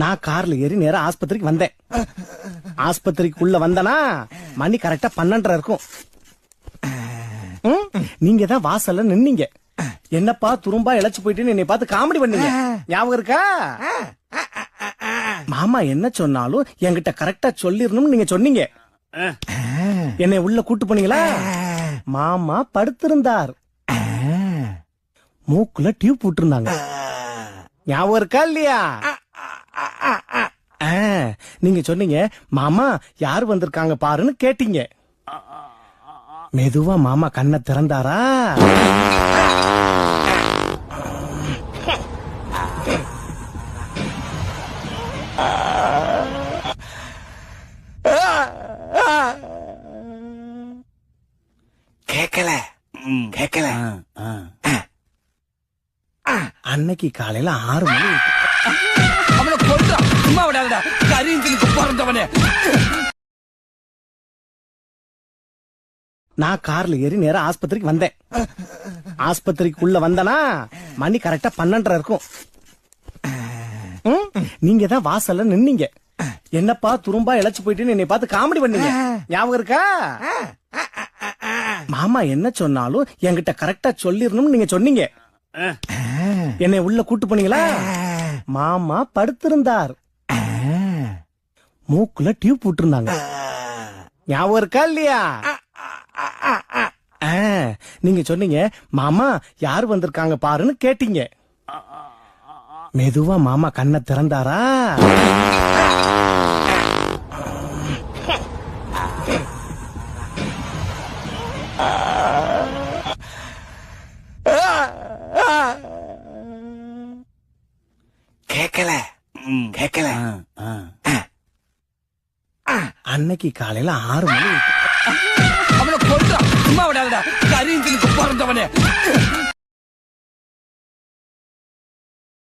நான் கார்ல ஏறி நேரா ஆஸ்பத்திரிக்கு வந்தேன். ஆஸ்பத்திரிக்குள்ள வந்தனா மணி கரெக்டா 12:30 இருக்கும். நீங்க தான் வாசல்ல நின்னீங்க. என்னப்பா துரும்பா இழைச்சு போயிட்டு என்னை பார்த்து காமெடி பண்ணீங்க. ஞாபகம் இருக்கா? மாமா என்ன சொன்னாலும் என்கிட்ட கரெக்டா சொல்லிரணும்னு நீங்க சொன்னீங்க. என்னை உள்ள கூட்டு போனீங்களா? மாமா படுத்திருந்தார். மூக்குல டியூப் போட்டிருந்தாங்க. ஞாபகம் இருக்கா இல்லையா? நீங்க சொன்னீங்க மாமா யாரு வந்திருக்காங்க பாருன்னு கேட்டீங்க. மெதுவா மாமா கண்ணை திறந்தாரா? கேக்கல கேக்கல. அன்னைக்கு காலையில 6 மணி. அவனை கொல்றா, சும்மா விடாதடா, கரீந்தினுக்கு பிறந்தவனே. நான் கார்ல ஏறி நேரா ஆஸ்பத்திரிக்கு வந்தேன். ஆஸ்பத்திரிக்குள்ள வந்தனா மணி கரெக்டா 12:30 இருக்கும். நீங்க தான் வாசல்ல நின்னீங்க. என்னப்பா துரும்பா இழைச்சு போயிட்டு என்னை பார்த்து காமெடி பண்ணீங்க. ஞாபகம் இருக்கா? மாமா என்ன சொன்னாலும் என்கிட்ட கரெக்டா சொல்லிரணும்னு நீங்க சொன்னீங்க. என்னை உள்ள கூட்டு போனீங்களா? மாமா படுத்திருந்தார். மூக்குல டியூப் போட்டிருந்தாங்க. ஞாபகம் இருக்கா இல்லையா? நீங்க சொன்னீங்க மாமா யாரு வந்திருக்காங்க பாருன்னு கேட்டீங்க. மெதுவா மாமா கண்ணை திறந்தாரா? கேக்கல கேக்கல. அன்னைக்கு காலையில 6 மணி. அவனை கொல்றா, சும்மா விடாதடா, கரீந்தினுக்கு பிறந்தவனே.